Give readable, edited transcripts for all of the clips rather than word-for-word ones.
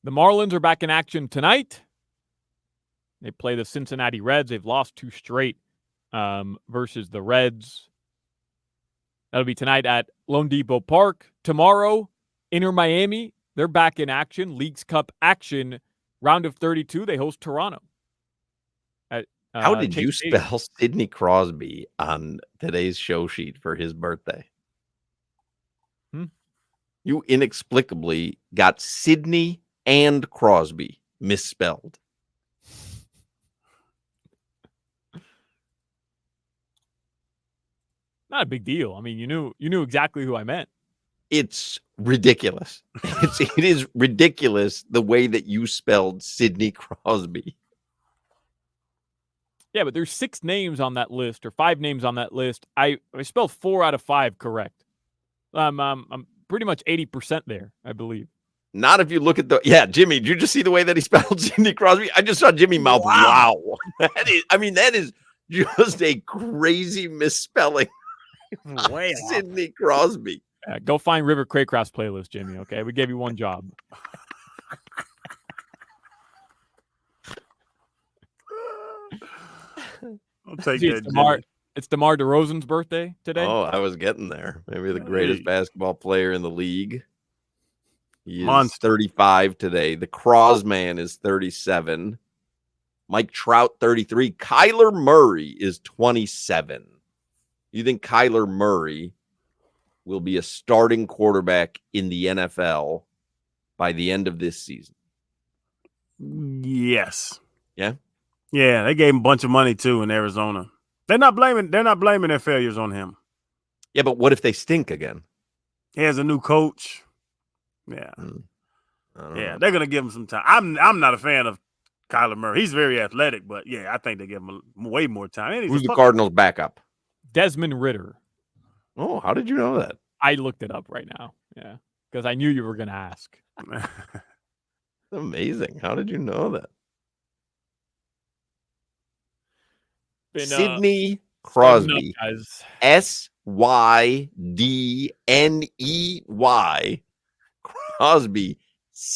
The Marlins are back in action tonight. They play the Cincinnati Reds. They've lost 2 straight versus the Reds. That'll be tonight at Lone Depot Park. Tomorrow, Inter Miami, they're back in Leagues Cup action. Round of 32, they host Toronto. How did you spell Sidney Crosby on today's show sheet for his birthday? You inexplicably got Sidney and Crosby misspelled. Not a big deal. I mean, you knew exactly who I meant. It's ridiculous. It is ridiculous the way that you spelled Sidney Crosby. Yeah, but there's 6 names on that list, or 5 names on that list. I spelled 4 out of 5 correct. I'm pretty much 80% there, I believe. Not if you look at Jimmy, did you just see the way that he spelled Sidney Crosby? I just saw Jimmy mouth. Wow. That is just a crazy misspelling. Way Sidney Crosby. Go find River Craycraft's playlist, Jimmy, okay? We gave you one job. I'll take that, It's DeMar DeRozan's birthday today. Oh, I was getting there. Maybe the greatest basketball player in the league. He is 35 today. The Crosman is 37. Mike Trout, 33. Kyler Murray is 27. You think Kyler Murray will be a starting quarterback in the NFL by the end of this season? Yes. Yeah? Yeah, they gave him a bunch of money, too, in Arizona. They're not blaming their failures on him. Yeah, but what if they stink again? He has a new coach. Yeah. They're going to give him some time. I'm not a fan of Kyler Murray. He's very athletic, but, yeah, I think they give him way more time. Who's the Cardinals' backup? Desmond Ridder. Oh, how did you know that? I looked it up right now. Yeah, because I knew you were going to ask. Amazing. How did you know that? Sidney Crosby. Sydney. Crosby. Crosbey. It's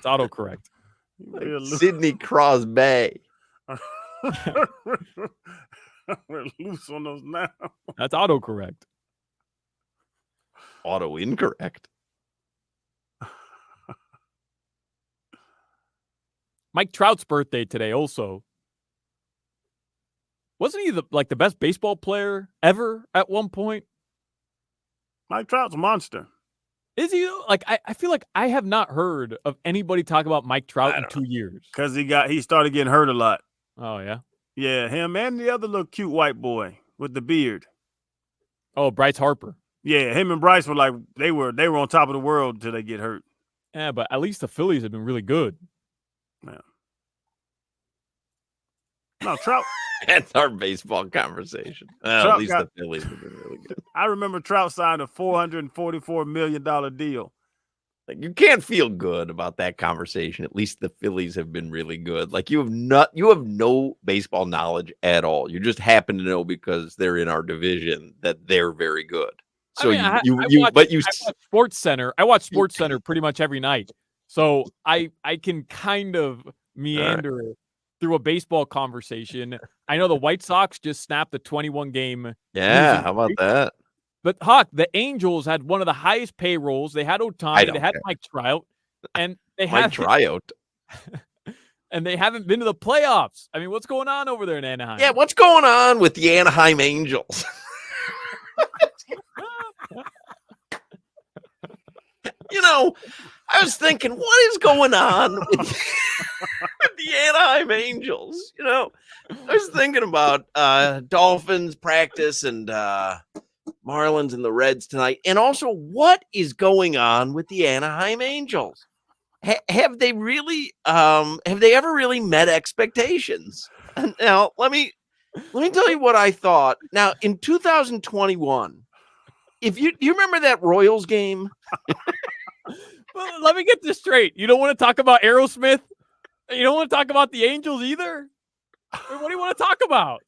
autocorrect. Sidney Crosby. We're loose on those now. That's autocorrect. Auto incorrect. Mike Trout's birthday today also. Wasn't he the best baseball player ever at one point? Mike Trout's a monster. Is he? I feel like I have not heard of anybody talk about Mike Trout in 2 years. Because he started getting hurt a lot. Oh, yeah? Yeah, him and the other little cute white boy with the beard. Oh, Bryce Harper. Yeah, him and Bryce were they were on top of the world until they get hurt. Yeah, but at least the Phillies have been really good. Yeah. No, Trout. That's our baseball conversation. Well, at least the Phillies have been really good. I remember Trout signed a $444 million deal. You can't feel good about that conversation. At least the Phillies have been really good. You have no baseball knowledge at all. You just happen to know because they're in our division that they're very good. So I watch Sports Center. I watch Sports Center pretty much every night. So I can kind of meander through a baseball conversation. I know the White Sox just snapped the 21-game. Yeah, how about that? But Hawk, the Angels had one of the highest payrolls. They had Ohtani. They had Mike Trout, and they had Trout, and they haven't been to the playoffs. I mean, what's going on over there in Anaheim? Yeah, what's going on with the Anaheim Angels? I was thinking, what is going on with the Anaheim Angels? I was thinking about Dolphins practice and Marlins and the Reds tonight. And also, what is going on with the Anaheim Angels? Have they ever really met expectations? Now, let me tell you what I thought. Now, in 2021, if you remember that Royals game? Well, let me get this straight. You don't want to talk about Aerosmith? You don't want to talk about the Angels either? What do you want to talk about?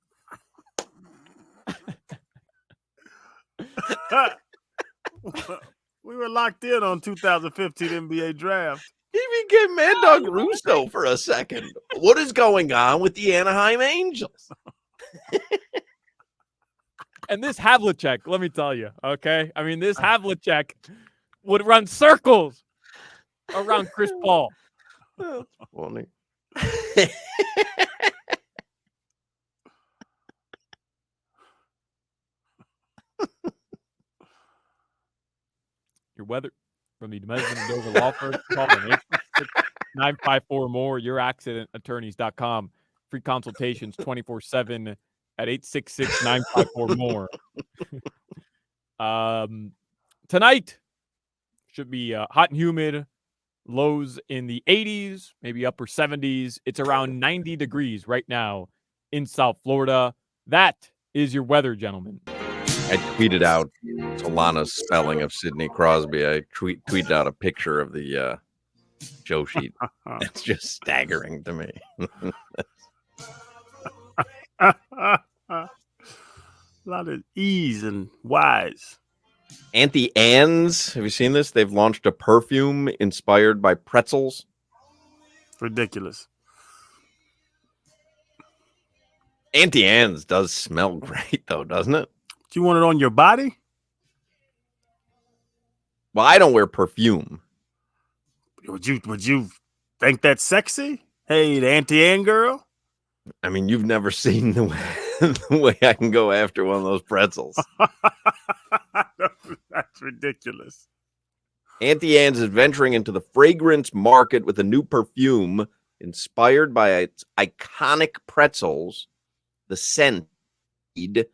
We were locked in on 2015 NBA draft. He became Mad Dog Russo for a second. What is going on with the Anaheim Angels? And this Havlicek, let me tell you, okay? I mean, this Havlicek would run circles around Chris Paul. That's funny. Your weather from the Demesman Dover Law Firm. Call them 866-954-MORE, youraccidentattorneys.com. Free consultations 24/7 at 866-954-MORE. Tonight should be hot and humid. Lows in the 80s, maybe upper 70s. It's around 90 degrees right now in South Florida. That is your weather, gentlemen. I tweeted out Solana's spelling of Sidney Crosby. I tweeted out a picture of the show sheet. It's just staggering to me. A lot of E's and Y's. Auntie Anne's, have you seen this? They've launched a perfume inspired by pretzels. Ridiculous. Auntie Anne's does smell great, though, doesn't it? Do you want it on your body? Well, I don't wear perfume. Would you think that's sexy? Hey, the Auntie Anne girl? I mean, you've never seen the way I can go after one of those pretzels. That's ridiculous. Auntie Anne's is venturing into the fragrance market with a new perfume inspired by its iconic pretzels. The scent, Knead,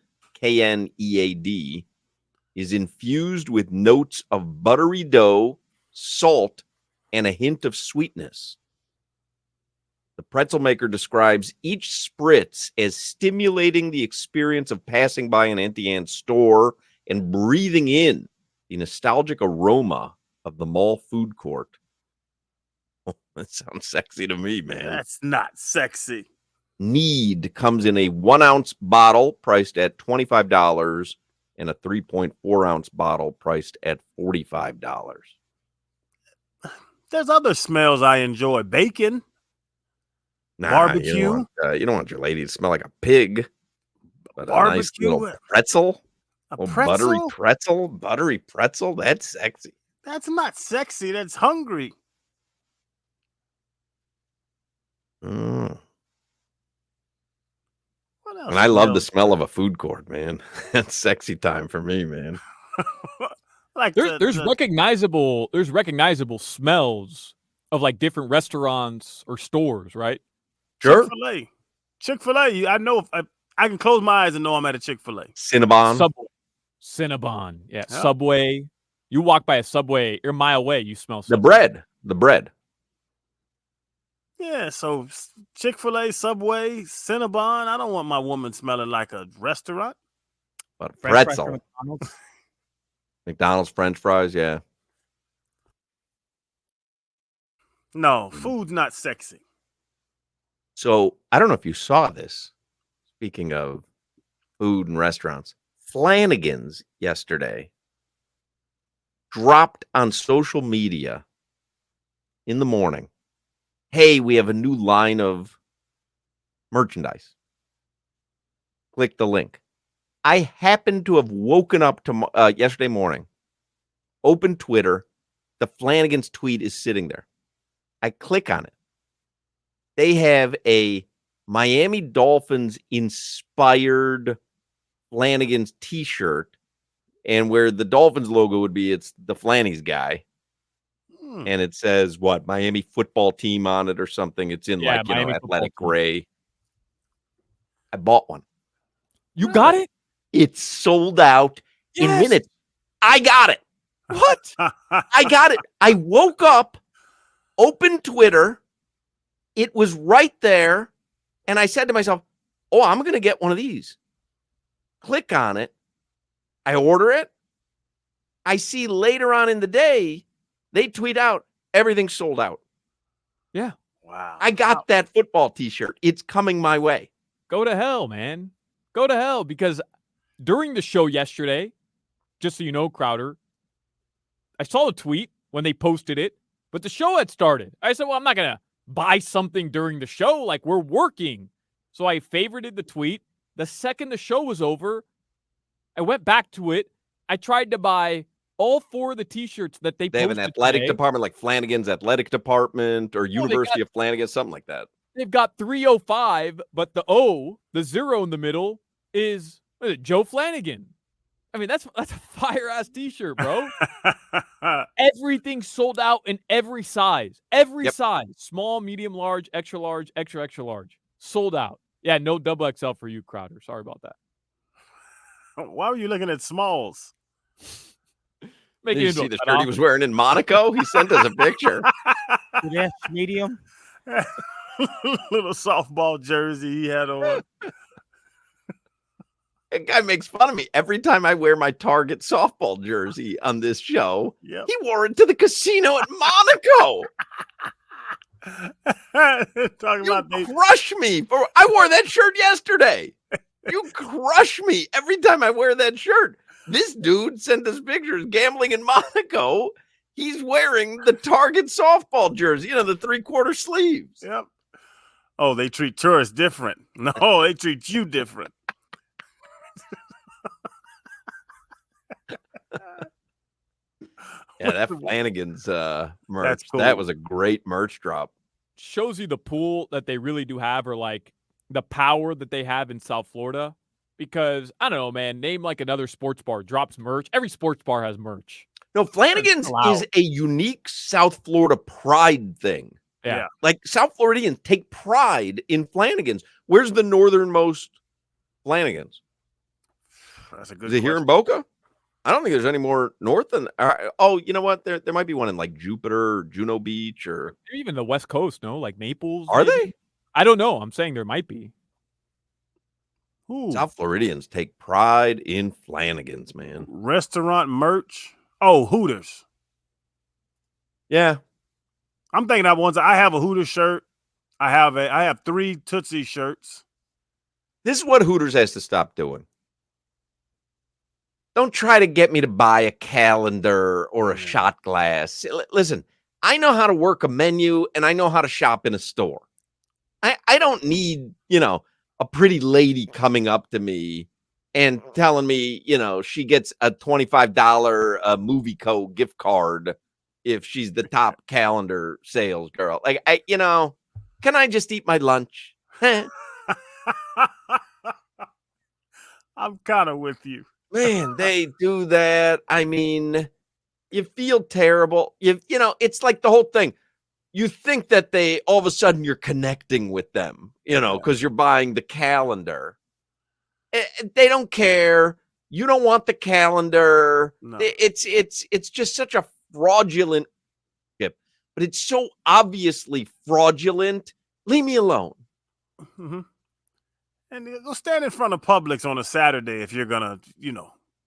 is infused with notes of buttery dough, salt, and a hint of sweetness. The pretzel maker describes each spritz as stimulating the experience of passing by an Auntie Anne's store and breathing in the nostalgic aroma of the mall food court. Oh, that sounds sexy to me, man. That's not sexy. Need comes in a 1-ounce bottle priced at $25 and a 3.4-ounce bottle priced at $45. There's other smells I enjoy. Bacon. Nah, Barbecue. You don't want your lady to smell like a pig. But Barbecue. a nice little pretzel. A Buttery pretzel? pretzel. That's sexy. That's not sexy. That's hungry. Mm. What else? And I love the smell of a food court, man. That's sexy time for me, man. Like There's recognizable smells of like different restaurants or stores, right? Sure. Chick-fil-A. I know if I can close my eyes and know I'm at a Chick-fil-A. Cinnabon. Cinnabon. Yeah. Subway. You walk by a Subway, you're a mile away, you smell Subway. The bread. Yeah, so Chick-fil-A, Subway, Cinnabon. I don't want my woman smelling like a restaurant. But French pretzel. fries from McDonald's French fries, yeah. No, food's not sexy. So I don't know if you saw this. Speaking of food and restaurants, Flanagan's yesterday dropped on social media in the morning, hey, we have a new line of merchandise. Click the link. I happened to have woken up to yesterday morning, open Twitter, the Flanagan's tweet is sitting there. I click on it. They have a Miami Dolphins inspired Flanagan's t-shirt, and where the Dolphins logo would be, it's the Flanny's guy. And it says what, Miami football team on it or something. It's in athletic gray. I bought one. You got it? It's sold out in minutes. I got it. What? I got it. I woke up, opened Twitter. It was right there. And I said to myself, oh, I'm going to get one of these. Click on it. I order it. I see later on in the day, they tweet out, everything's sold out. Yeah. Wow. I got that football t-shirt. It's coming my way. Go to hell, man. Go to hell, because during the show yesterday, just so you know, Crowder, I saw the tweet when they posted it, but the show had started. I said, well, I'm not going to buy something during the show. Like, we're working. So I favorited the tweet. The second the show was over, I went back to it. I tried to buy all 4 of the T-shirts that they They have posted an athletic today. department like Flanagan's Athletic Department or University of Flanagan, something like that. They've got 305, but the 0 in the middle is Joe Flanagan. I mean, that's a fire-ass T-shirt, bro. Everything sold out in every size. Every size. Small, medium, large, extra large, extra large. Sold out. Yeah, no double XL for you, Crowder. Sorry about that. Why were you looking at smalls? Did you see the shirt he was wearing in Monaco? He sent us a picture. Yes, medium. Little softball jersey he had on. That guy makes fun of me every time I wear my Target softball jersey on this show. Yep. He wore it to the casino at Monaco. Crush me. I wore that shirt yesterday. You crush me every time I wear that shirt. This dude sent us pictures gambling in Monaco. He's wearing the Target softball jersey, the 3/4 sleeves. Yep. Oh, they treat tourists different. No, they treat you different. Yeah, that Flanagan's merch. That's cool. That was a great merch drop. Shows you the pool that they really do have, or like the power that they have in South Florida. Because I don't know, man, name like another sports bar drops merch. Every sports bar has merch. No, Flanagan's is a unique South Florida pride thing. Yeah. Like South Floridians take pride in Flanagan's. Where's the northernmost Flanagan's? That's a good Is it here in Boca? I don't think there's any more north than. Oh, you know what? There might be one in like Jupiter, or Juno Beach, or even the West Coast. No, like Naples. Are maybe? they? I don't know. I'm saying there might be. Ooh. South Floridians take pride in Flanagan's, man. Restaurant merch. Oh, Hooters. Yeah. I'm thinking that ones. I have a Hooters shirt. I have 3 Tootsie shirts. This is what Hooters has to stop doing. Don't try to get me to buy a calendar or a shot glass. Listen, I know how to work a menu and I know how to shop in a store. I don't need, a pretty lady coming up to me and telling me, she gets a $25 Movieco gift card if she's the top calendar sales girl. Like, can I just eat my lunch? I'm kind of with you. Man, they do that. I mean, you feel terrible. It's like the whole thing. You think that all of a sudden you're connecting with them, because you're buying the calendar. They don't care. You don't want the calendar. No. It's just such a fraudulent gift, but it's so obviously fraudulent. Leave me alone. Mm-hmm. And go stand in front of Publix on a Saturday if you're gonna,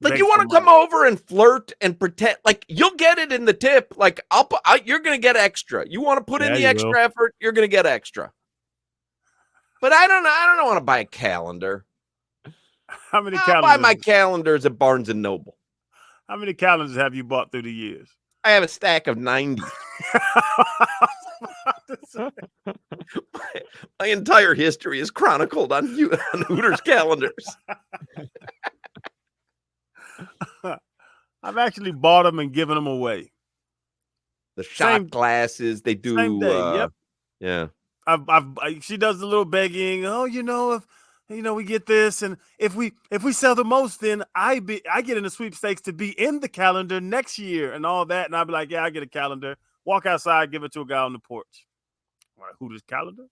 Like, you want to come over and flirt and pretend like you'll get it in the tip. Like, you're going to get extra. You want to put in the extra effort, you're going to get extra. But I don't want to buy a calendar. How many I'll calendars? buy my calendars at Barnes and Noble. How many calendars have you bought through the years? I have a stack of 90. My entire history is chronicled on Hooters calendars. I've actually bought them and given them away. The shot glasses, they do. Same day, yep. Yeah. She does the little begging. Oh, if we get this, and if we sell the most, then I get in the sweepstakes to be in the calendar next year and all that. And I'd be like, yeah, I get a calendar. Walk outside, give it to a guy on the porch. Like, Hooters calendar?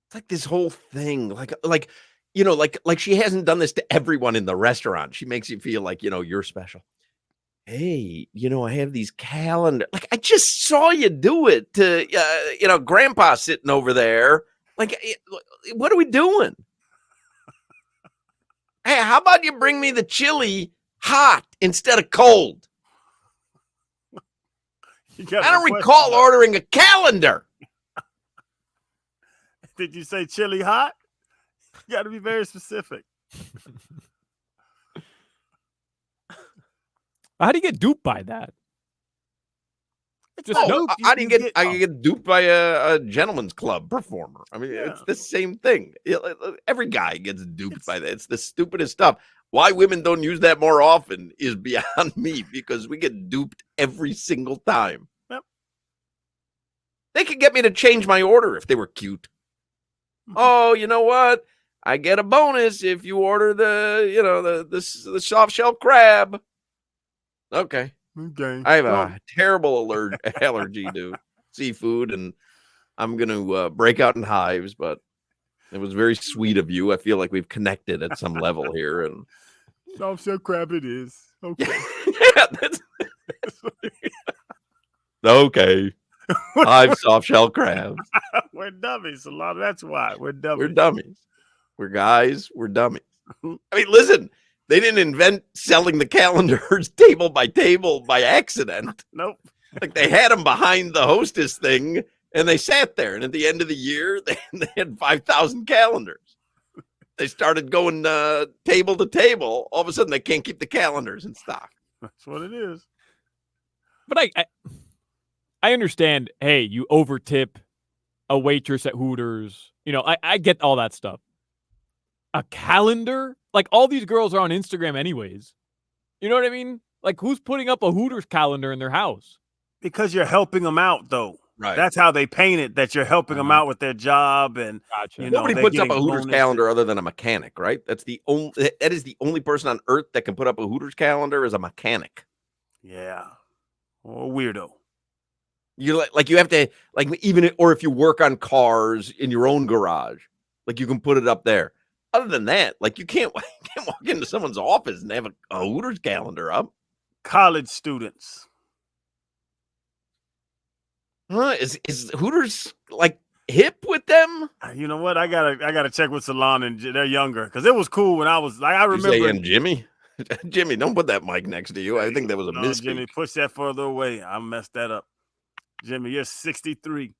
It's like this whole thing, like she hasn't done this to everyone in the restaurant. She makes you feel like, you're special. Hey, I have these calendars. Like, I just saw you do it to, Grandpa sitting over there. Like, what are we doing? Hey, how about you bring me the chili hot instead of cold? I don't recall ordering a calendar. Did you say chili hot? You got to be very specific. How do you get duped by that? Just Oh, no. I didn't get. I get duped by a gentleman's club performer. I mean, it's the same thing. Every guy gets duped by that. It's the stupidest stuff. Why women don't use that more often is beyond me, because we get duped every single time. Yep. They could get me to change my order if they were cute. Oh, you know what? I get a bonus if you order the soft shell crab. Okay. Okay. I have a terrible allergy to seafood, and I'm going to break out in hives, but it was very sweet of you. I feel like we've connected at some level here. And soft shell crab it is. Okay. yeah, that's okay. Hive soft shell crabs. We're dummies. That's why. We're dummies. We're dummies. We're guys. We're dummies. I mean, listen. They didn't invent selling the calendars table by table by accident. Nope. Like, they had them behind the hostess thing, and they sat there. And at the end of the year, they had 5,000 calendars. They started going table to table. All of a sudden, they can't keep the calendars in stock. That's what it is. But I understand. Hey, you overtip a waitress at Hooters. You know, I get all that stuff. A calendar? Like, all these girls are on Instagram anyways. You know what I mean? Like, who's putting up a Hooters calendar in their house? Because you're helping them out, though. Right. That's how they paint it, that you're helping them out with their job. And Gotcha. you know, nobody puts up a Hooters calendar other than a mechanic, right? That is the only person on earth that can put up a Hooters calendar is a mechanic. Yeah. Or a weirdo. You like you have to, like, even, or if you work on cars in your own garage, like, you can put it up there. Other than that, like, you can't walk into someone's office and have a Hooters calendar up. College students. Huh? Is Hooters, like, hip with them? You know what? I gotta check with Salon, and they're younger, because it was cool when I was like, I remember. And Jimmy, Jimmy, don't put that mic next to you. I think that was a mistake. Jimmy, push that further away. I messed that up. Jimmy, you're 63.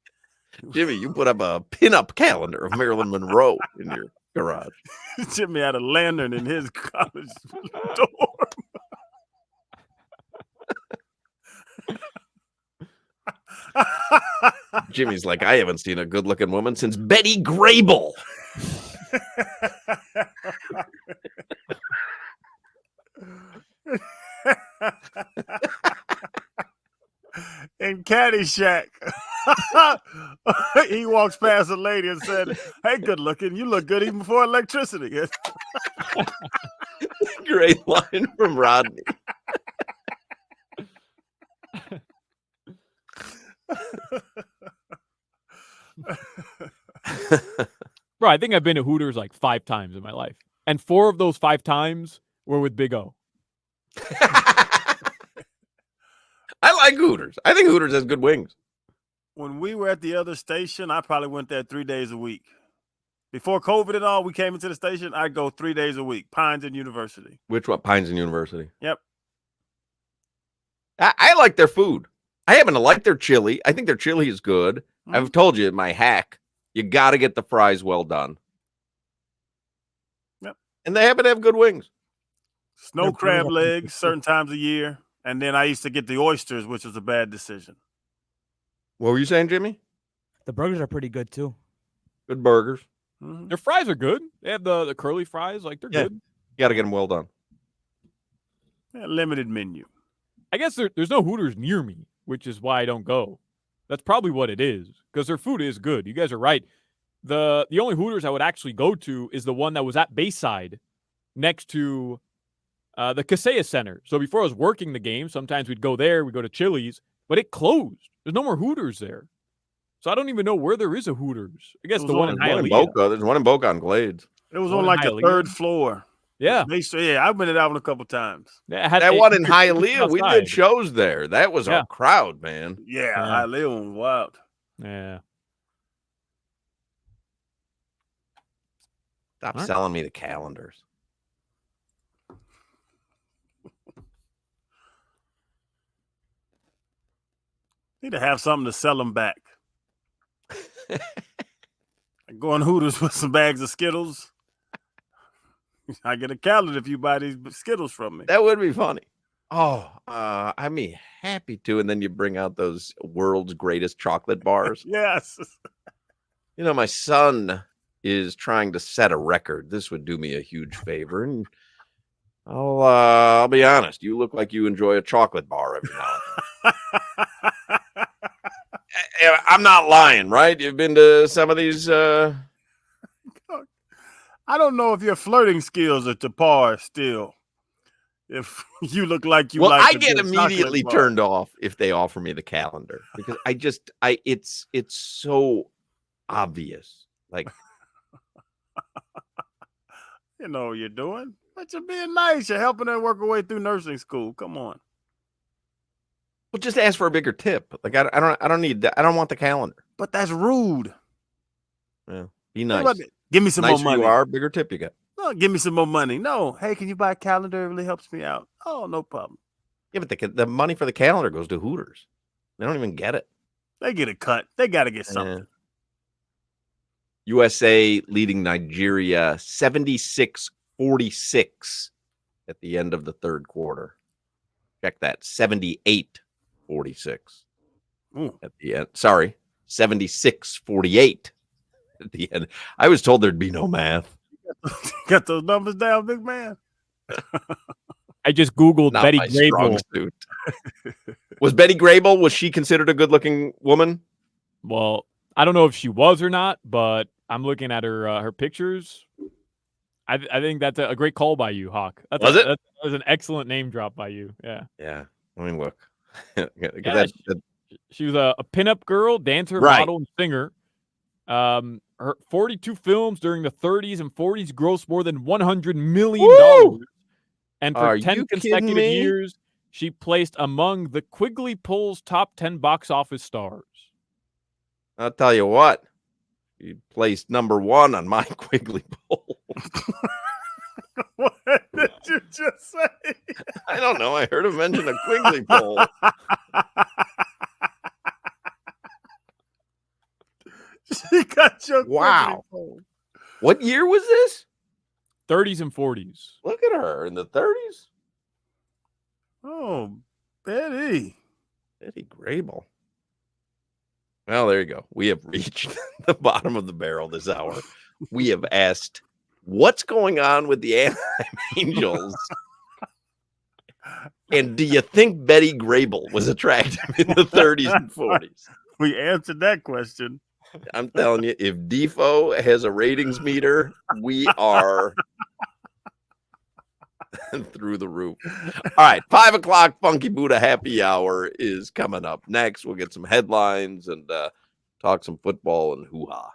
Jimmy, you put up a pinup calendar of Marilyn Monroe in your garage. Jimmy had a lantern in his college dorm. Jimmy's like, I haven't seen a good-looking woman since Betty Grable. In Caddyshack, he walks past a lady and said, "Hey, good looking. You look good even before electricity." Great line from Rodney. Bro, I think I've been to Hooters like 5 times in my life. And 4 of those 5 times were with Big O. I like Hooters. I think Hooters has good wings. When we were at the other station, I probably went there 3 days a week. Before COVID and all, we came into the station, I'd go 3 days a week. Pines and University. Which one? Pines and University. Yep. I like their food. I happen to like their chili. I think their chili is good. Mm-hmm. I've told you my hack. You got to get the fries well done. Yep. And they happen to have good wings. Snow crab legs certain times a year. And then I used to get the oysters, which was a bad decision. What were you saying, Jimmy? The burgers are pretty good too. Good burgers. Mm-hmm. Their fries are good. They have the curly fries. Like, they're good. You got to get them well done. Yeah, limited menu. I guess there's no Hooters near me, which is why I don't go. That's probably what it is, because their food is good. You guys are right. The only Hooters I would actually go to is the one that was at Bayside next to the Kaseya Center. So before I was working the game, sometimes we'd go there, we'd go to Chili's, but it closed. There's no more Hooters there. So I don't even know where there is a Hooters. I guess the one in Hialeah. There's one in Boca on Glades. It was on like the 3rd floor. Yeah. I've been to that one a couple times. Yeah, that one in Hialeah, we did shows there. That was our crowd, man. Yeah, Hialeah one was wild. Yeah. Stop selling me the calendars. Need to have something to sell them back. Go on Hooters with some bags of Skittles. I get a calendar if you buy these Skittles from me. That would be funny. Oh, I mean, happy to. And then you bring out those world's greatest chocolate bars. Yes. You know, my son is trying to set a record. This would do me a huge favor. And I'll be honest. You look like you enjoy a chocolate bar every now and then. I'm not lying, right? You've been to some of these. I don't know if your flirting skills are to par still. If you look like you Well, like I a get good immediately chocolate bar. turned off if they offer me the calendar because it's so obvious. Like, You know what you're doing, but you're being nice. You're helping her work her way through nursing school. Come on. well, just ask for a bigger tip. Like, I don't need that. I don't want the calendar. But that's rude. Yeah, be What nice. about it? Give me some Nicer more money. you are, bigger tip you get. No, give me some more money. No. Hey, can you buy a calendar? It really helps me out. Oh, no problem. Yeah, but the money for the calendar goes to Hooters. They don't even get it. They get a cut. They got to get something. USA leading Nigeria 76-46 at the end of the third quarter. Check that, 78-46 at the end. Sorry, 76-48 at the end. I was told there'd be no math. Got those numbers down, big man. I just Googled Not Betty my strong Grable. suit. Was Betty Grable, was she considered a good-looking woman? Well, I don't know if she was or not, but I'm looking at her pictures. I think that's a great call by you, Hawk. That was an excellent name drop by you. Yeah. Yeah. I mean, look. She was a pinup girl, dancer, Right. model, and singer. Her 42 films during the 30s and 40s grossed more than $100 million. Woo! And Are for 10 you kidding consecutive me? years, she placed among the Quigley Pull's top 10 box office stars. I'll tell you what. You placed number one on my Quigley poll. What did you just say? I don't know. I heard him mention a Quigley poll. She got your Wow. Quigley poll. What year was this? 30s and 40s. Look at her in the 30s. Oh, Betty. Betty Grable. Well, there you go. We have reached the bottom of the barrel this hour. We have asked, what's going on with the Anaheim Angels? And do you think Betty Grable was attractive in the 30s and 40s? We answered that question. I'm telling you, if Defo has a ratings meter, we are through the roof. All right, 5 o'clock Funky Buddha happy hour is coming up next. We'll get some headlines and talk some football and hoo-ha.